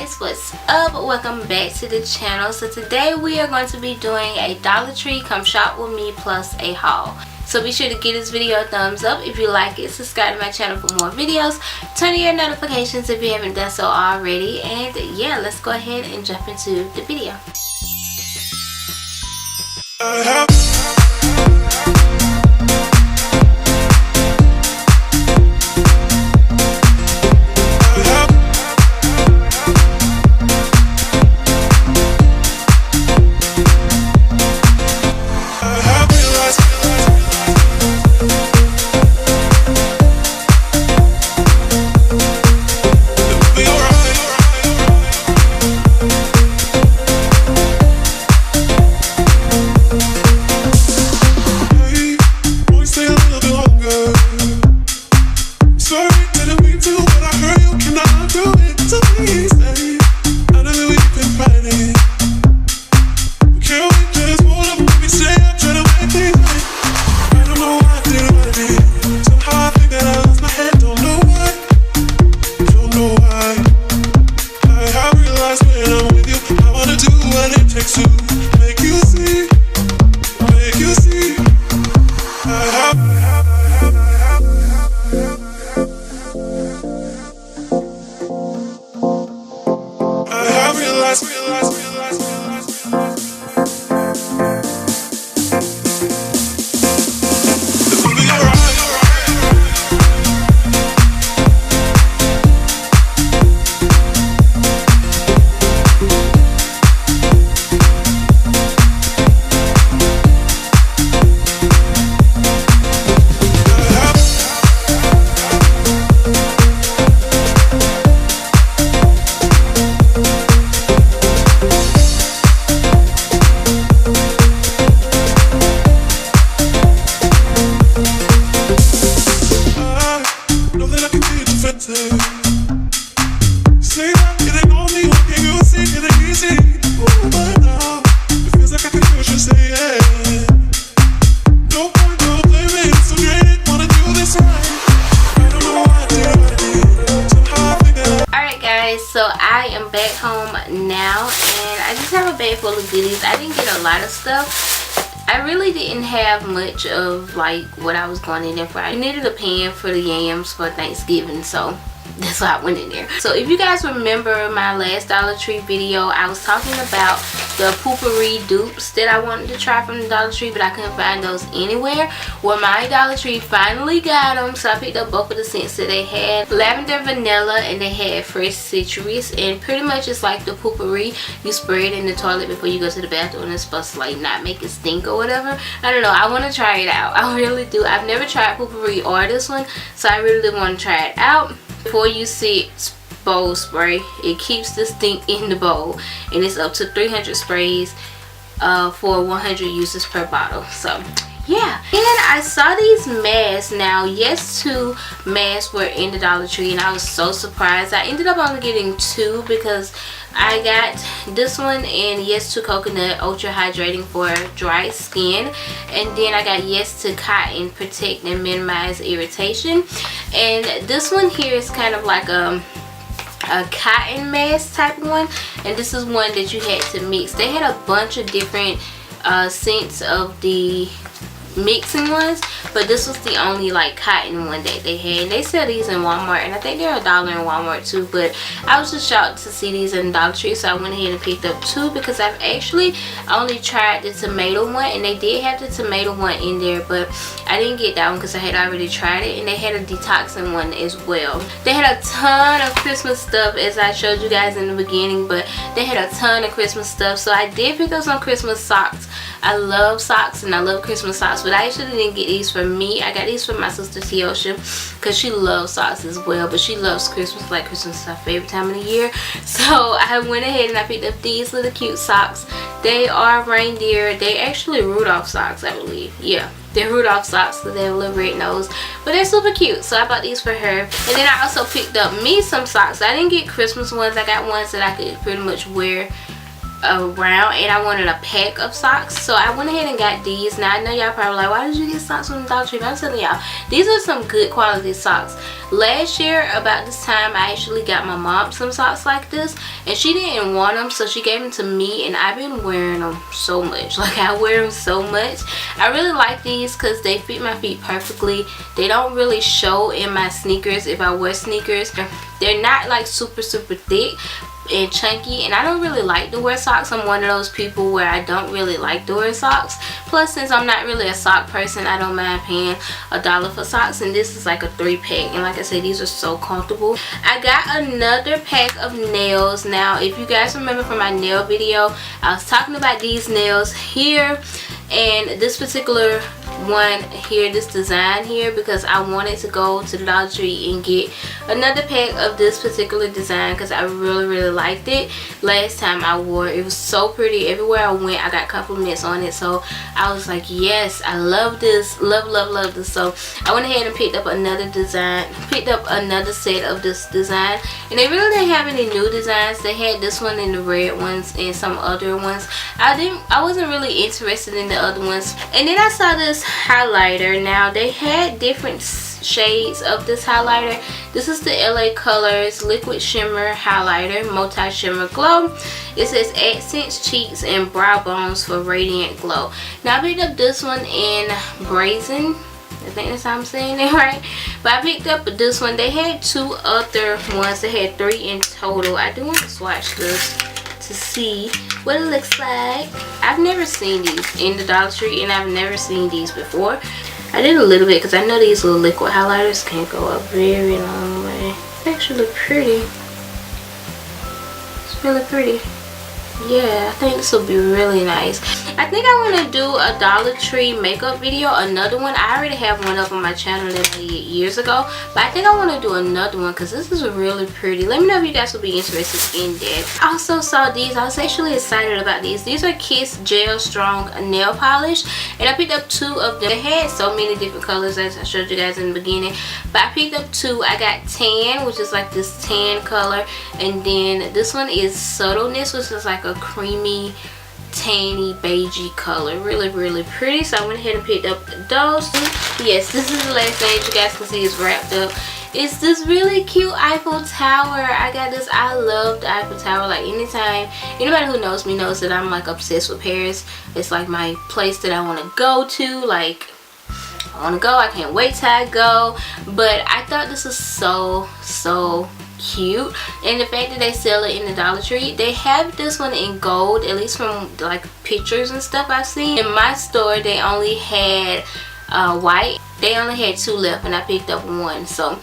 guys, what's up? Welcome back to the channel. So today we are going to be doing a Dollar Tree come shop with me plus a haul. So be sure to give this video a thumbs up if you like it, subscribe to my channel for more videos, turn on your notifications if you haven't done so already, and yeah, let's go ahead and jump into the video. So I am back home now and I just have a bag full of goodies. I didn't get a lot of stuff. I really didn't have much of like what I was going in there for. I needed a pan for the yams for Thanksgiving, so that's why I went in there. So if you guys remember my last Dollar Tree video, I was talking about the Poo-Pourri dupes that I wanted to try from the Dollar Tree, but I couldn't find those anywhere. Well, my Dollar Tree finally got them, so I picked up both of the scents that they had. Lavender vanilla and they had fresh citrus, and pretty much it's like the Poo-Pourri. You spray it in the toilet before you go to the bathroom and it's supposed to like not make it stink or whatever. I don't know, I want to try it out. I really do. I've never tried Poo-Pourri or this one, so I really do want to try it out. Before you see bowl spray, it keeps the stink in the bowl, and it's up to 300 sprays for 100 uses per bottle. So yeah, and I saw these masks. Now Yes To masks were in the Dollar Tree and I was so surprised. I ended up only getting two because I got this one and Yes To Coconut Ultra Hydrating for dry skin, and then I got Yes To Cotton Protect and Minimize Irritation, and this one here is kind of like a cotton mask type one, and this is one that you had to mix. They had a bunch of different scents of the mixing ones, but this was the only like cotton one that they had. And they sell these in Walmart, and I think they're $1 in Walmart too, but I was just shocked to see these in Dollar Tree, so I went ahead and picked up two because I've actually only tried the tomato one, and they did have the tomato one in there, but I didn't get that one because I had already tried it. And they had a detoxing one as well. They had a ton of Christmas stuff, as I showed you guys in the beginning, but they had a ton of Christmas stuff, so I did pick up some Christmas socks. I love socks and I love Christmas socks, but I actually didn't get these for me. I got these for my sister Tiosha because she loves socks as well, but she loves Christmas, like Christmas is her favorite time of the year. So I went ahead and I picked up these little cute socks. They are reindeer. They actually Rudolph socks, I believe. Yeah, they're Rudolph socks, so they have a little red nose, but they're super cute. So I bought these for her. And then I also picked up me some socks. I didn't get Christmas ones. I got ones that I could pretty much wear around, and I wanted a pack of socks, so I went ahead and got these. Now I know y'all probably like, why did you get socks from the Dollar Tree? But I'm telling y'all, these are some good quality socks. Last year about this time I actually got my mom some socks like this, and she didn't want them, so she gave them to me, and I've been wearing them so much. Like, I wear them so much. I really like these because they fit my feet perfectly. They don't really show in my sneakers if I wear sneakers. They're not like super thick and chunky, and I don't really like to wear socks. I'm one of those people where I don't really like to wear socks. Plus, since I'm not really a sock person, I don't mind paying $1 for socks, and this is like a 3-pack, and like I said, these are so comfortable. I got another pack of nails. Now if you guys remember from my nail video, I was talking about these nails here, and this particular one here, this design here, because I wanted to go to the Dollar Tree and get another pack of this particular design because I really liked it. Last time I wore it, it was so pretty. Everywhere I went I got compliments on it, so I was like, yes, I love this, love this. So I went ahead and picked up another design, picked up another set of this design, and they really didn't have any new designs. They had this one and the red ones and some other ones. I wasn't really interested in the other ones. And then I saw this highlighter. Now they had different shades of this highlighter. This is the LA Colors Liquid Shimmer Highlighter, Multi Shimmer Glow. It says accents cheeks and brow bones for radiant glow. Now I picked up this one in Brazen, I think that's how I'm saying it right, but I picked up this one. They had 2 other ones. They had 3 in total. I do want to swatch this to see what it looks like. I've never seen these in the Dollar Tree, and I've never seen these before. I did a little bit because I know these little liquid highlighters can go a very long way. It's actually pretty. It's really pretty. Yeah, I think this will be really nice. I think I want to do a Dollar Tree makeup video, another one. I already have one up on my channel that I did years ago, but I think I want to do another one because this is really pretty. Let me know if you guys will be interested in that. I also saw these. I was actually excited about these. These are Kiss Gel Strong Nail Polish, and I picked up 2 of them. They had so many different colors as I showed you guys in the beginning, but I picked up 2. I got tan, which is like this tan color, and then this one is Subtleness, which is like a creamy tanny beigey color. Really pretty. So I went ahead and picked up those. Yes, this is the last thing you guys can see is wrapped up. It's this really cute Eiffel Tower. I got this. I love the Eiffel Tower. Like, anytime, anybody who knows me knows that I'm like obsessed with Paris. It's like my place that I want to go to. Like, I want to go. I can't wait till I go. But I thought this was so cute, and the fact that they sell it in the Dollar Tree. They have this one in gold, at least from like pictures and stuff I've seen. In my store they only had white. They only had 2 left, and I picked up 1. So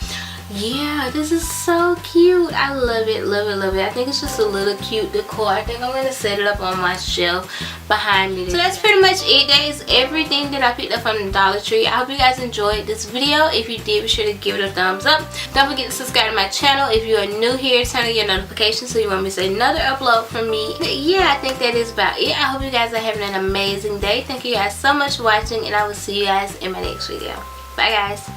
yeah, this is so cute. I love it. I think it's just a little cute decor. I think I'm going to set it up on my shelf behind me. So that's pretty much it. That is everything that I picked up from the Dollar Tree. I hope you guys enjoyed this video. If you did, be sure to give it a thumbs up. Don't forget to subscribe to my channel. If you are new here, turn on your notifications so you won't miss another upload from me. But yeah, I think that is about it. I hope you guys are having an amazing day. Thank you guys so much for watching, and I will see you guys in my next video. Bye guys.